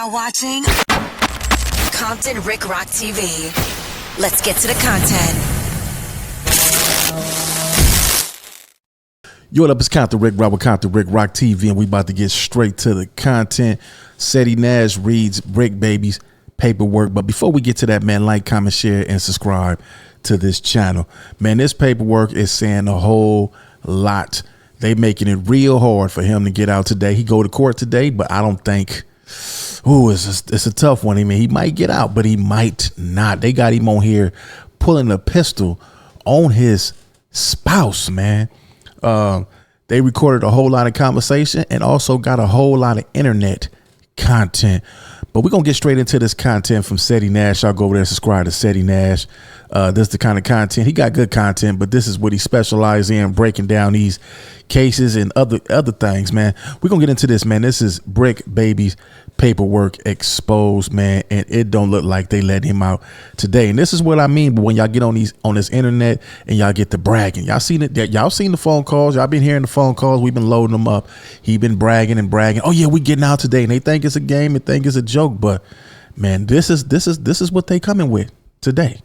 now watching Compton Rick Rock TV. Let's get to the content. Yo, what up? It's Compton Rick Rock with Compton Rick Rock TV, and we about to get straight to the content. Seti Nash reads BRICC Baby's paperwork. But before we get to that, man, like, comment, share, and subscribe to this channel. Man, this paperwork is saying a whole lot. They making it real hard for him to get out today. He go to court today, but I don't think, it's a tough one. I mean, he might get out, but he might not. They got him on here pulling a pistol on his spouse, man. They recorded a whole lot of conversation and also got a whole lot of internet content. But we're going to get straight into this content from Seti Nash. I'll go over there and subscribe to Seti Nash. This is the kind of content. He got good content, but this is what he specializes in, breaking down these cases and other things, man. We're going to get into this, man. This is BRICC Baby's paperwork exposed, man, and it don't look like they let him out today. And this is what I mean. But when y'all get on this internet and y'all get to bragging, y'all seen it. Y'all seen the phone calls. Y'all been hearing the phone calls. We've been loading them up. He been bragging and bragging. Oh yeah, we getting out today, and they think it's a game. They think it's a joke. But man, this is what they coming with today.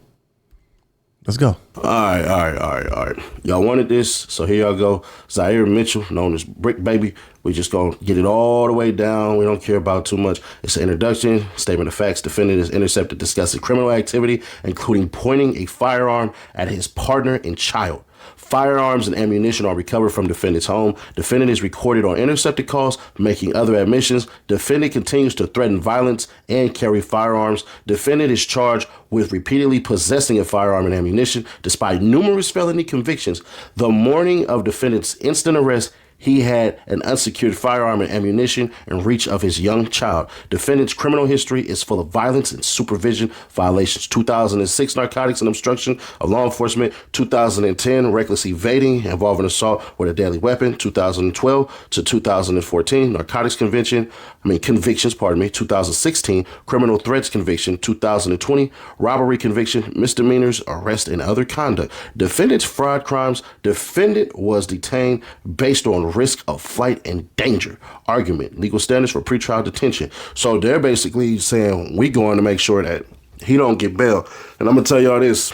Let's go. All right. Y'all wanted this, so here y'all go. Zaire Mitchell, known as BRICC Baby. We just gonna get it all the way down. We don't care about too much. It's an introduction, statement of facts. Defendant is intercepted discussing criminal activity, including pointing a firearm at his partner and child. Firearms and ammunition are recovered from defendant's home. Defendant is recorded on intercepted calls, making other admissions. Defendant continues to threaten violence and carry firearms. Defendant is charged with repeatedly possessing a firearm and ammunition, despite numerous felony convictions. The morning of defendant's instant arrest, he had an unsecured firearm and ammunition in reach of his young child. Defendant's criminal history is full of violence and supervision violations. 2006, narcotics and obstruction of law enforcement. 2010, reckless evading involving assault with a deadly weapon. 2012 to 2014, narcotics convictions. 2016, criminal threats conviction. 2020, robbery conviction, misdemeanors, arrest, and other conduct. Defendant's fraud crimes. Defendant was detained based on risk of flight and danger. Argument, legal standards for pretrial detention. So they're basically saying we going to make sure that he don't get bail. And I'm gonna tell y'all this,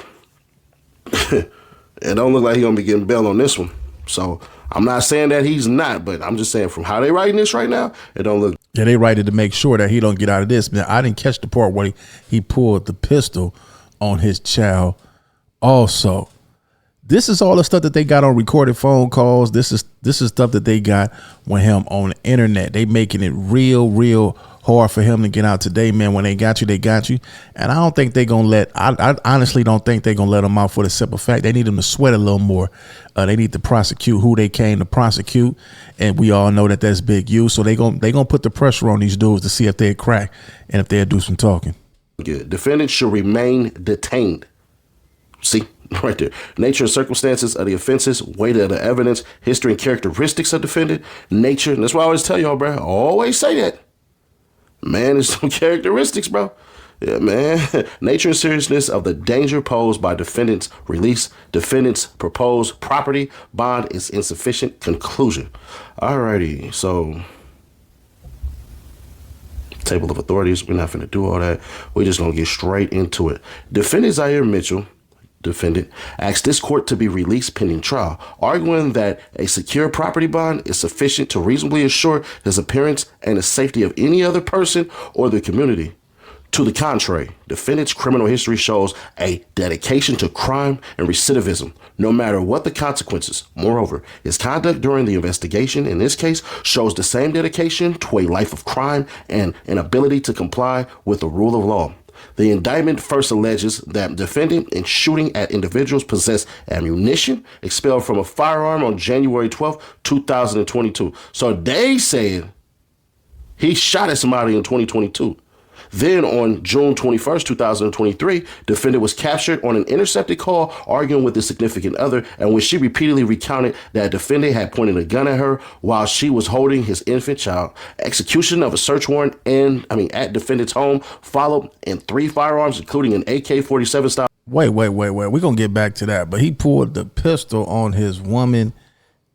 it don't look like he gonna be getting bail on this one. So I'm not saying that he's not, but I'm just saying from how they writing this right now, it don't look. Yeah, they write it to make sure that he don't get out of this. Now, I didn't catch the part where he pulled the pistol on his child also. This is all the stuff that they got on recorded phone calls. This is stuff that they got with him on the internet. They making it real hard for him to get out today, man. When they got you, they got you. And I don't think they're going to I honestly don't think they're going to let him out for the simple fact they need him to sweat a little more. They need to prosecute who they came to prosecute. And we all know that that's Big U. So they going to put the pressure on these dudes to see if they'll crack and if they'll do some talking. Good. Defendant should remain detained. See? Right there. Nature and circumstances of the offenses, weight of the evidence, history and characteristics of defendant, nature. And that's why I always tell y'all, bro. I always say that. Man, there's some characteristics, bro. Yeah, man. Nature and seriousness of the danger posed by defendant's release. Defendant's proposed property bond is insufficient. Conclusion. Alrighty. So, table of authorities. We're not going to do all that. We're just going to get straight into it. Defendant Zaire Mitchell, defendant, asked this court to be released pending trial, arguing that a secure property bond is sufficient to reasonably assure his appearance and the safety of any other person or the community. To the contrary, defendant's criminal history shows a dedication to crime and recidivism, no matter what the consequences. Moreover, his conduct during the investigation in this case shows the same dedication to a life of crime and an ability to comply with the rule of law. The indictment first alleges that defendant in shooting at individuals possessed ammunition expelled from a firearm on January 12, 2022. So they said he shot at somebody in 2022. Then on June 21st, 2023, defendant was captured on an intercepted call arguing with his significant other, and when she repeatedly recounted that defendant had pointed a gun at her while she was holding his infant child. Execution of a search warrant at defendant's home followed, and 3 firearms, including an AK-47 style. Wait. We're going to get back to that. But he pulled the pistol on his woman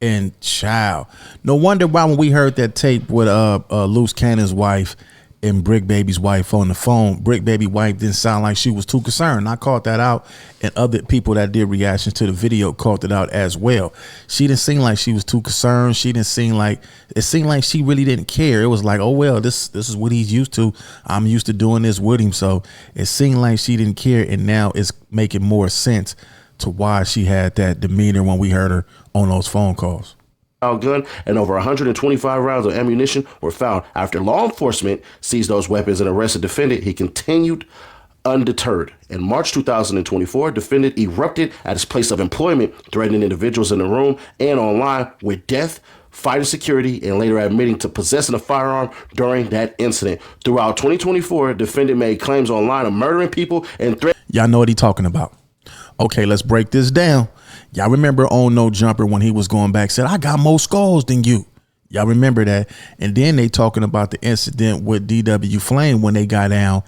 and child. No wonder why when we heard that tape with Loose Cannon's wife and Brick Baby's wife on the phone. Brick Baby wife didn't sound like she was too concerned. I caught that out, and other people that did reactions to the video caught it out as well. She didn't seem like she was too concerned. She didn't seem like, it seemed like she really didn't care. It was like, oh well, this is what he's used to. I'm used to doing this with him. So it seemed like she didn't care, and now it's making more sense to why she had that demeanor when we heard her on those phone calls. Gun and over 125 rounds of ammunition were found. After law enforcement seized those weapons and arrested defendant, he continued undeterred. In March 2024, defendant erupted at his place of employment, threatening individuals in the room and online with death, fighting security, and later admitting to possessing a firearm during that incident. Throughout 2024, defendant made claims online of murdering people and threatening. Y'all know what he's talking about. Okay, let's break this down. Y'all remember on No Jumper when he was going back, said, I got more skulls than you. Y'all remember that? And then they talking about the incident with DW Flame when they got down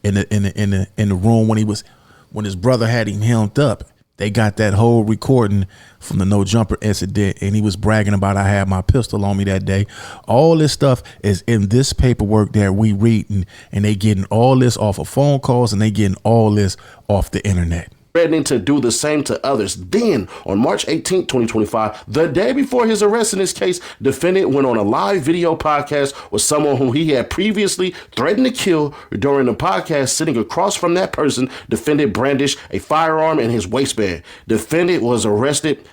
in the room when his brother had him hemmed up. They got that whole recording from the No Jumper incident, and he was bragging about, I had my pistol on me that day. All this stuff is in this paperwork that we reading, and they getting all this off of phone calls, and they getting all this off the internet. Threatening to do the same to others. Then, on March 18, 2025, the day before his arrest in this case, defendant went on a live video podcast with someone whom he had previously threatened to kill. During the podcast, sitting across from that person, defendant brandished a firearm in his waistband. Defendant was arrested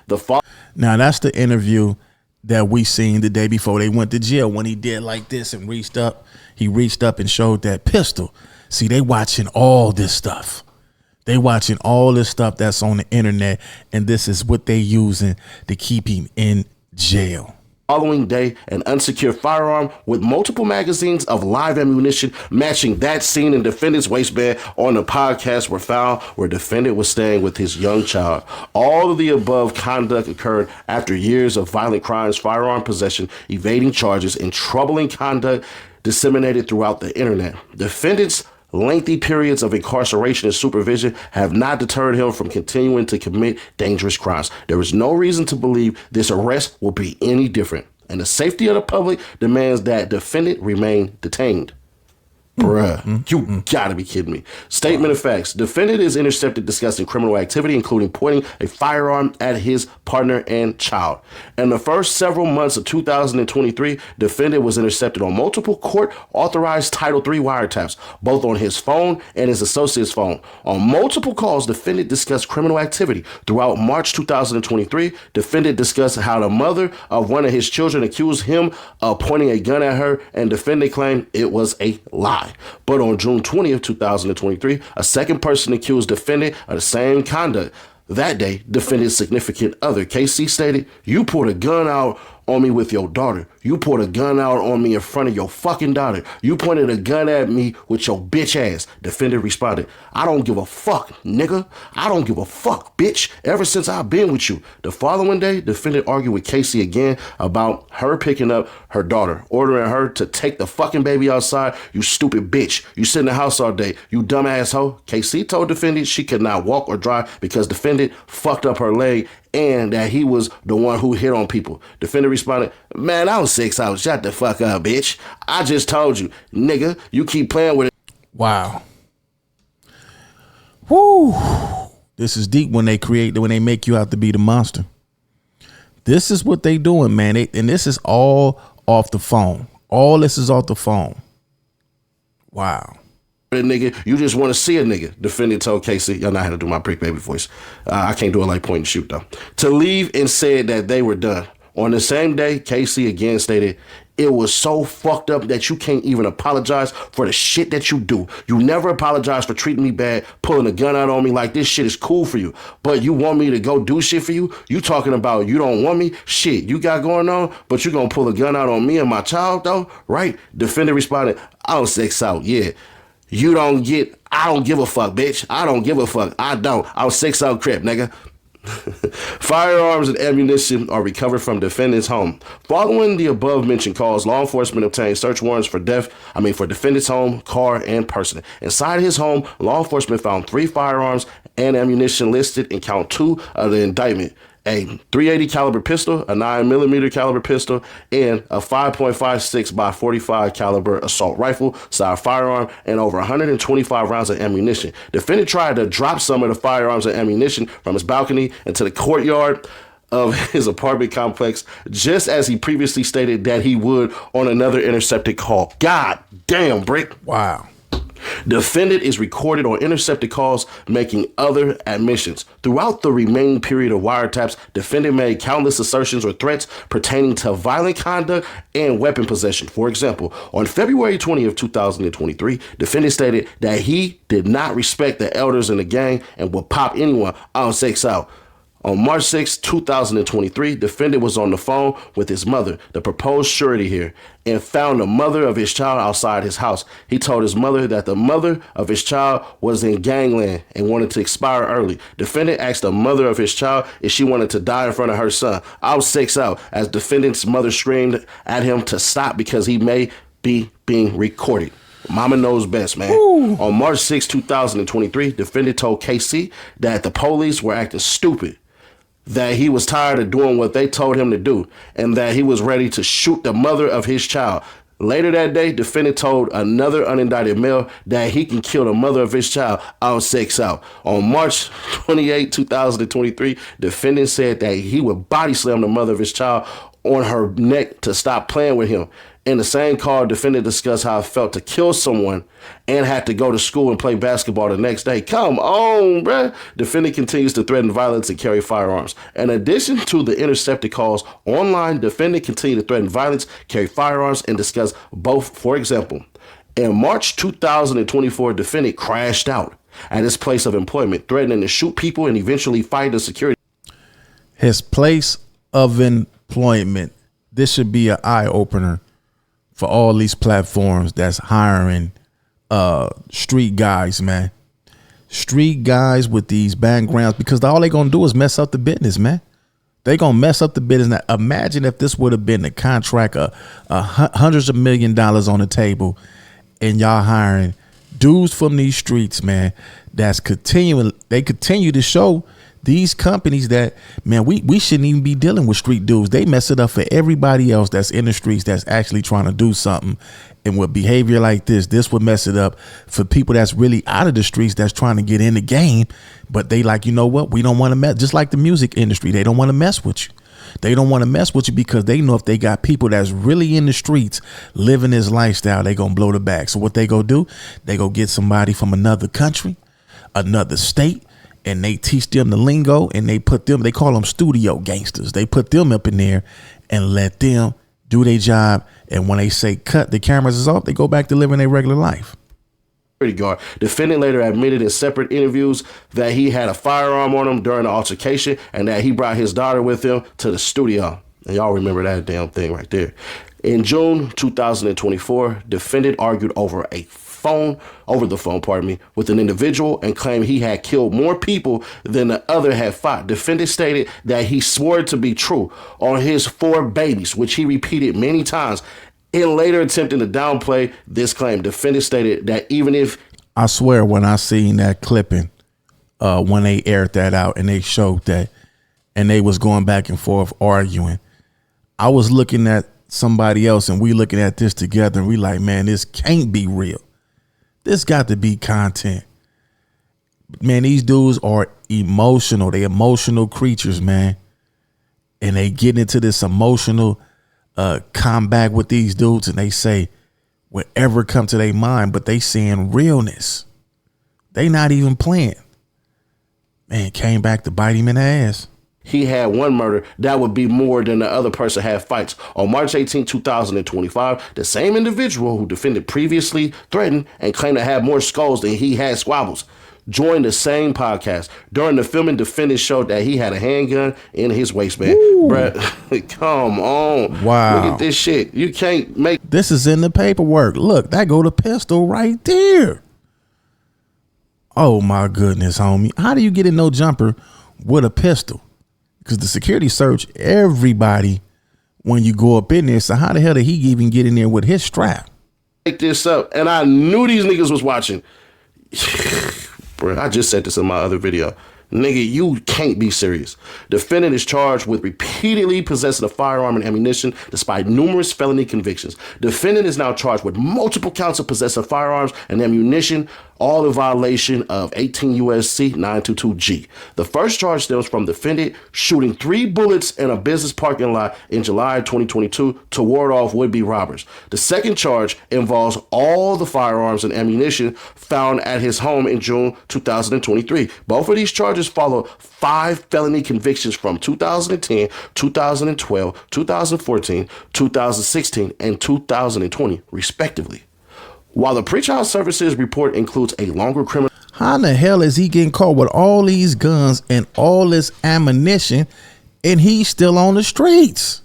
Now, that's the interview that we seen the day before they went to jail when he did like this and reached up. He reached up and showed that pistol. See, they watching all this stuff. They watching all this stuff that's on the internet, and this is what they using to keep him in jail. Following day, an unsecured firearm with multiple magazines of live ammunition matching that seen in defendant's waistband on the podcast were found where defendant was staying with his young child. All of the above conduct occurred after years of violent crimes, firearm possession, evading charges, and troubling conduct disseminated throughout the internet. Defendant's lengthy periods of incarceration and supervision have not deterred him from continuing to commit dangerous crimes. There is no reason to believe this arrest will be any different, and the safety of the public demands that defendant remain detained. Bruh, you gotta be kidding me. Statement of facts. Defendant is intercepted discussing criminal activity, including pointing a firearm at his partner and child. In the first several months of 2023, defendant was intercepted on multiple court-authorized Title III wiretaps, both on his phone and his associate's phone. On multiple calls, defendant discussed criminal activity. Throughout March 2023, defendant discussed how the mother of one of his children accused him of pointing a gun at her, and defendant claimed it was a lie. But on June 20th, 2023, a second person accused defendant of the same conduct. That day, defendant's significant other, KC, stated, "You pulled a gun out on me with your daughter. You pulled a gun out on me in front of your fucking daughter. You pointed a gun at me with your bitch ass." Defendant responded, "I don't give a fuck, nigga. I don't give a fuck, bitch, ever since I've been with you." The following day, defendant argued with Casey again about her picking up her daughter, ordering her to take the fucking baby outside. "You stupid bitch. You sit in the house all day. You dumb asshole." Casey told defendant she could not walk or drive because defendant fucked up her leg and that he was the one who hit on people. Defendant responded, "Man, I was 6 out. Shut the fuck up, bitch. I just told you, nigga. You keep playing with it." Wow. Woo. This is deep when they make you out to be the monster. This is what they doing, man. And this is all off the phone. All this is off the phone. Wow. Nigga, you just want to see a nigga. Defendant told Casey, y'all know how to do my Brick Baby voice. I can't do it like point and shoot though. To leave and said that they were done. On the same day, Casey again stated, "It was so fucked up that you can't even apologize for the shit that you do. You never apologize for treating me bad, pulling a gun out on me like this shit is cool for you. But you want me to go do shit for you? You talking about you don't want me? Shit you got going on, but you gonna pull a gun out on me and my child though, right?" Defendant responded, "I was 6 out, yeah. I don't give a fuck, bitch. I don't give a fuck. I don't. I was 6 out crip, nigga." Firearms and ammunition are recovered from defendant's home. Following the above mentioned calls, law enforcement obtained search warrants for defendant's home, car, and person. Inside his home, law enforcement found 3 firearms and ammunition listed in count 2 of the indictment. a .380 caliber pistol, a 9mm caliber pistol, and a 5.56 by 45 caliber assault rifle style firearm, and over 125 rounds of ammunition. Defendant tried to drop some of the firearms and ammunition from his balcony into the courtyard of his apartment complex, just as he previously stated that he would on another intercepted call. God damn, Brick. Wow. Defendant is recorded on intercepted calls making other admissions. Throughout the remaining period of wiretaps, defendant made countless assertions or threats pertaining to violent conduct and weapon possession. For example, on February 20th, 2023, defendant stated that he did not respect the elders in the gang and would pop anyone on 6 out. On March 6, 2023, defendant was on the phone with his mother, the proposed surety here, and found the mother of his child outside his house. He told his mother that the mother of his child was in gangland and wanted to expire early. Defendant asked the mother of his child if she wanted to die in front of her son. I was 6 out, as defendant's mother screamed at him to stop because he may be being recorded. Mama knows best, man. Ooh. On March 6, 2023, defendant told KC that the police were acting stupid, that he was tired of doing what they told him to do, and that he was ready to shoot the mother of his child. Later that day, defendant told another unindicted male that he can kill the mother of his child on 6 out. On March 28, 2023, defendant said that he would body slam the mother of his child on her neck to stop playing with him. In the same call, defendant discussed how it felt to kill someone and had to go to school and play basketball the next day. Come on, bruh. Defendant continues to threaten violence and carry firearms. In addition to the intercepted calls online, defendant continued to threaten violence, carry firearms, and discuss both. For example, in March 2024, defendant crashed out at his place of employment, threatening to shoot people and eventually fight the security. His place of employment. This should be an eye opener for all these platforms that's hiring street guys, man. Street guys with these backgrounds, because all they gonna do is mess up the business, man. They gonna mess up the business. Now, imagine if this would have been a contract of hundreds of $1 million on the table, and y'all hiring dudes from these streets, man. That's continuing. They continue to show these companies that, man, we shouldn't even be dealing with street dudes. They mess it up for everybody else that's in the streets that's actually trying to do something. And with behavior like this would mess it up for people that's really out of the streets that's trying to get in the game. But they like, you know what? We don't want to mess. Just like the music industry, they don't want to mess with you. They don't want to mess with you because they know if they got people that's really in the streets living this lifestyle, they going to blow the bag. So what they go do, they go get somebody from another country, another state, and they teach them the lingo, and they call them studio gangsters. They put them up in there and let them do their job. And when they say cut, the cameras is off, they go back to living their regular life. Guard. Defendant later admitted in separate interviews that he had a firearm on him during the altercation and that he brought his daughter with him to the studio. And y'all remember that damn thing right there. In June 2024, defendant argued over the phone, with an individual and claimed he had killed more people than the other had fought. Defendant stated that he swore to be true on his 4 babies, which he repeated many times. In later attempting to downplay this claim, defendant stated that even if... I swear when I seen that clipping, when they aired that out and they showed that, and they was going back and forth arguing, I was looking at somebody else and we looking at this together and we like, man, this can't be real. This got to be content. Man, these dudes are emotional. They emotional creatures, man. And they get into this emotional combat with these dudes, and they say whatever come to their mind, but they saying realness. They not even playing. Man, came back to bite him in the ass. He had one murder, that would be more than the other person had fights. On March 18, 2025, the same individual who defended previously threatened and claimed to have more skulls than he had squabbles joined the same podcast. During the filming, defendant showed that he had a handgun in his waistband. Bruh, come on. Wow. Look at this shit. You can't make... This is in the paperwork. Look, that go the pistol right there. Oh, my goodness, homie. How do you get in no jumper with a pistol? Because the security search everybody when you go up in there. So how the hell did he even get in there with his strap? Make this up. And I knew these niggas was watching. Bro, I just said this in my other video. Nigga, you can't be serious. Defendant is charged with repeatedly possessing a firearm and ammunition despite numerous felony convictions. Defendant is now charged with multiple counts of possessing firearms and ammunition, all in violation of 18 U.S.C. 922G. The first charge stems from defendant shooting 3 bullets in a business parking lot in July 2022 to ward off would-be robbers. The second charge involves all the firearms and ammunition found at his home in June 2023. Both of these charges follow 5 felony convictions from 2010, 2012, 2014, 2016, and 2020, respectively. While the pretrial services report includes a longer criminal... How in the hell is he getting caught with all these guns and all this ammunition and he's still on the streets?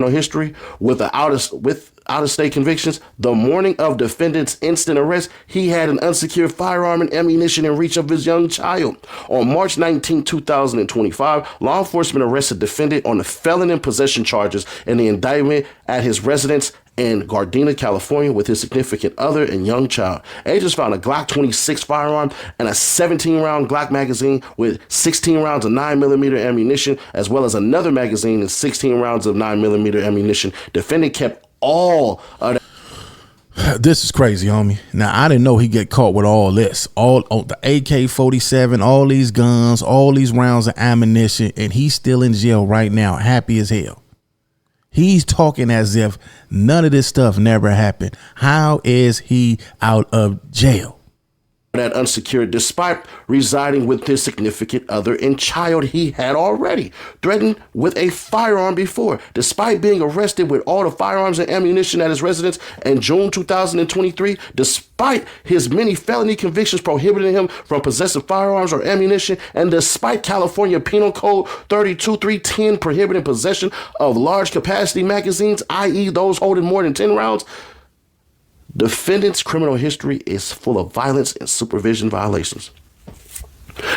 history with out-of-state convictions? The morning of defendant's instant arrest, he had an unsecured firearm and ammunition in reach of his young child. On March 19, 2025, law enforcement arrested defendant on the felon in possession charges in the indictment at his residence in Gardena, California, with his significant other and young child. Agents found a Glock 26 firearm and a 17-round Glock magazine with 16 rounds of 9mm ammunition, as well as another magazine and 16 rounds of 9mm ammunition. Defendant kept all of that. This is crazy, homie. Now, I didn't know he get caught with all this, all the AK-47, all these guns, all these rounds of ammunition, and he's still in jail right now, happy as hell. He's talking as if none of this stuff never happened. How is he out of jail? That unsecured, despite residing with his significant other and child he had already threatened with a firearm before. Despite being arrested with all the firearms and ammunition at his residence in June 2023, despite his many felony convictions prohibiting him from possessing firearms or ammunition, and despite California Penal Code 32310 prohibiting possession of large capacity magazines, i.e. those holding more than 10 rounds, defendant's criminal history is full of violence and supervision violations.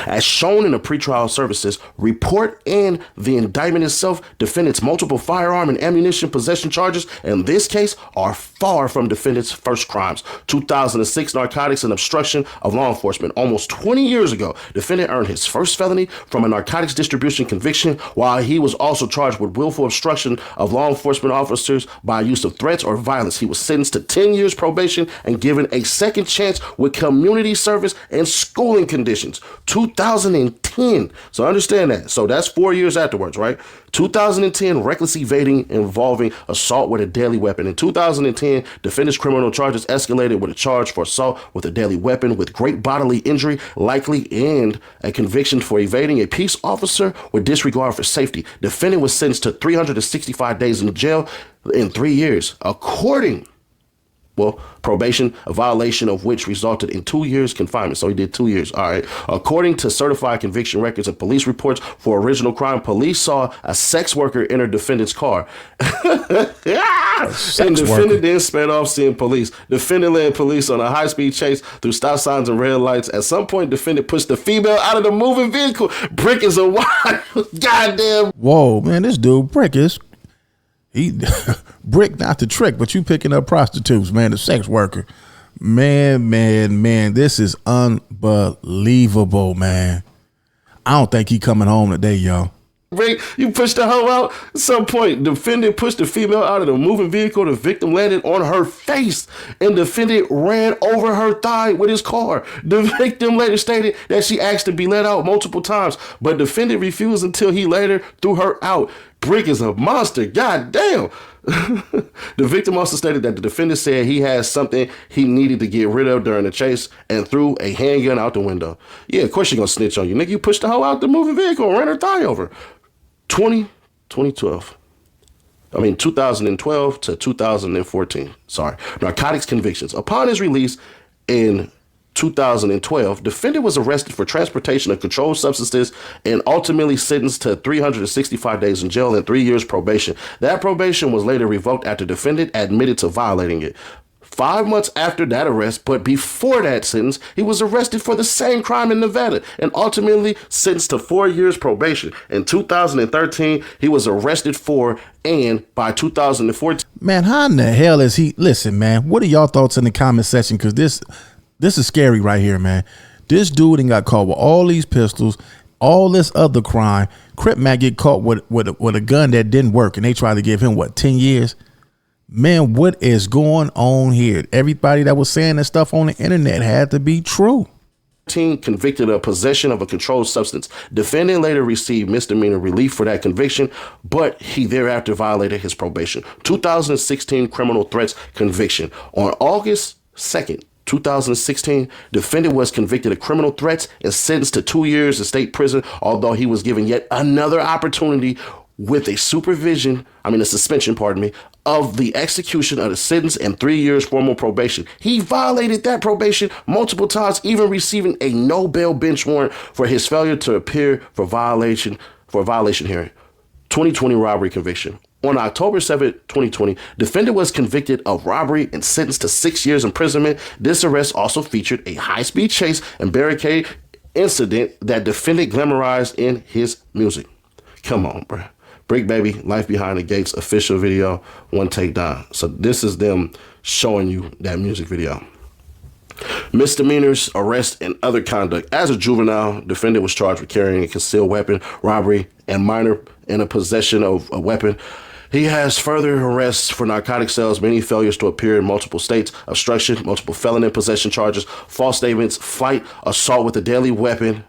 As shown in the pretrial services report and the indictment itself, defendant's multiple firearm and ammunition possession charges in this case are far from defendant's first crimes. 2006 narcotics and obstruction of law enforcement. Almost 20 years ago, defendant earned his first felony from a narcotics distribution conviction, while he was also charged with willful obstruction of law enforcement officers by use of threats or violence. He was sentenced to 10 years probation and given a second chance with community service and schooling conditions. 2010. So understand that. So that's 4 years afterwards, right? 2010, reckless evading involving assault with a deadly weapon. In 2010, defendant's criminal charges escalated with a charge for assault with a deadly weapon with great bodily injury likely and a conviction for evading a peace officer with disregard for safety. Defendant was sentenced to 365 days in jail in 3 years. Probation, a violation of which resulted in 2 years confinement. So he did 2 years. All right. According to certified conviction records and police reports for original crime, police saw a sex worker enter defendant's car. And defendant then sped off seeing police. Defendant led police on a high-speed chase through stop signs and red lights. At some point, defendant pushed the female out of the moving vehicle. BRICC is a wild goddamn. Whoa, man, this dude BRICC is. BRICC not the trick, but you picking up prostitutes, man, the sex worker. Man, this is unbelievable, man. I don't think he coming home today, y'all. You pushed the hoe out. At some point, defendant pushed the female out of the moving vehicle. The victim landed on her face, and defendant ran over her thigh with his car. The victim later stated that she asked to be let out multiple times, but defendant refused until he later threw her out. BRICC is a monster. God damn. The victim also stated that the defendant said he had something he needed to get rid of during the chase and threw a handgun out the window. Yeah, of course she gonna snitch on you. Nigga, you pushed the hoe out the moving vehicle and ran her thigh over. 2012 to 2014. Narcotics convictions. Upon his release in 2012, defendant was arrested for transportation of controlled substances and ultimately sentenced to 365 days in jail and 3 years probation. That probation was later revoked after defendant admitted to violating it. 5 months after that arrest, but before that sentence, he was arrested for the same crime in Nevada and ultimately sentenced to 4 years probation. In 2013, he was arrested for, and by 2014. Man, how in the hell is he? Listen, man, what are y'all thoughts in the comment section? Because this is scary right here, man. This dude and got caught with all these pistols, all this other crime. Crip man get caught with a gun that didn't work, and they tried to give him what, 10 years? Man, what is going on here? Everybody that was saying that stuff on the internet had to be true. Convicted of possession of a controlled substance. Defendant later received misdemeanor relief for that conviction, but he thereafter violated his probation. 2016 criminal threats conviction. On August 2nd, 2016, defendant was convicted of criminal threats and sentenced to 2 years in state prison, although he was given yet another opportunity with a suspension, of the execution of the sentence and 3 years formal probation. He violated that probation multiple times, even receiving a no bail bench warrant for his failure to appear for a violation hearing. 2020 robbery conviction. On October 7, 2020, defendant was convicted of robbery and sentenced to 6 years imprisonment. This arrest also featured a high-speed chase and barricade incident that defendant glamorized in his music. Come on, bro. BRICC Baby, Life Behind the Gates official video, one take down. So this is them showing you that music video. Misdemeanors, arrest, and other conduct. As a juvenile, defendant was charged with carrying a concealed weapon, robbery, and minor in a possession of a weapon. He has further arrests for narcotic sales, many failures to appear in multiple states, obstruction, multiple felon in possession charges, false statements, flight, assault with a deadly weapon,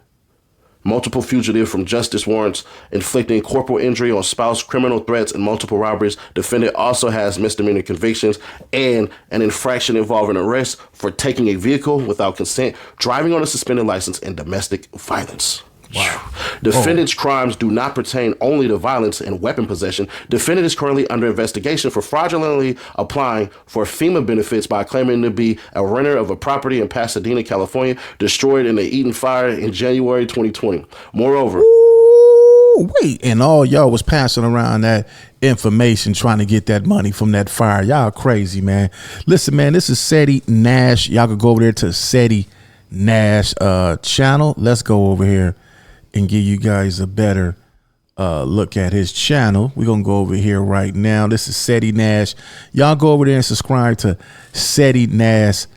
multiple fugitive from justice warrants, inflicting corporal injury on spouse, criminal threats, and multiple robberies. Defendant also has misdemeanor convictions and an infraction involving arrest for taking a vehicle without consent, driving on a suspended license, and domestic violence. Wow. Defendant's crimes do not pertain only to violence and weapon possession. Defendant is currently under investigation for fraudulently applying for FEMA benefits by claiming to be a renter of a property in Pasadena, California, destroyed in the Eaton fire in January 2020. Moreover, wait, and all y'all was passing around that information trying to get that money from that fire. Y'all crazy, man. Listen, man, this is Seti Nash. Y'all could go over there to Seti Nash channel. Let's go over here and give you guys a better look at his channel. We're gonna go over here right now. This is Seti Nash. Y'all go over there and subscribe to Seti Nash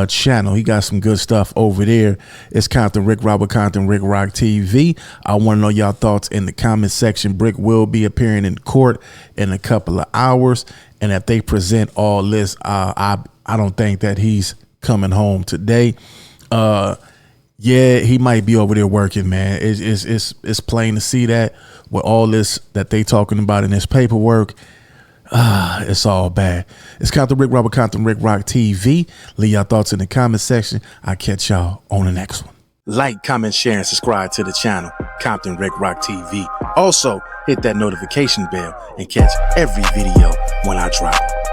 channel. He got some good stuff over there. It's Compton Rick Robert, Compton Rick Rock TV. I want to know y'all thoughts in the comment section. BRICC will be appearing in court in a couple of hours, and if they present all this, I don't think that he's coming home today. Yeah, he might be over there working, man. It's plain to see that with all this that they talking about in this paperwork. It's all bad. It's Compton Rick Robert, Compton Rick Rock TV. Leave y'all thoughts in the comment section. I'll catch y'all on the next one. Like, comment, share, and subscribe to the channel, Compton Rick Rock TV. Also, hit that notification bell and catch every video when I drop it.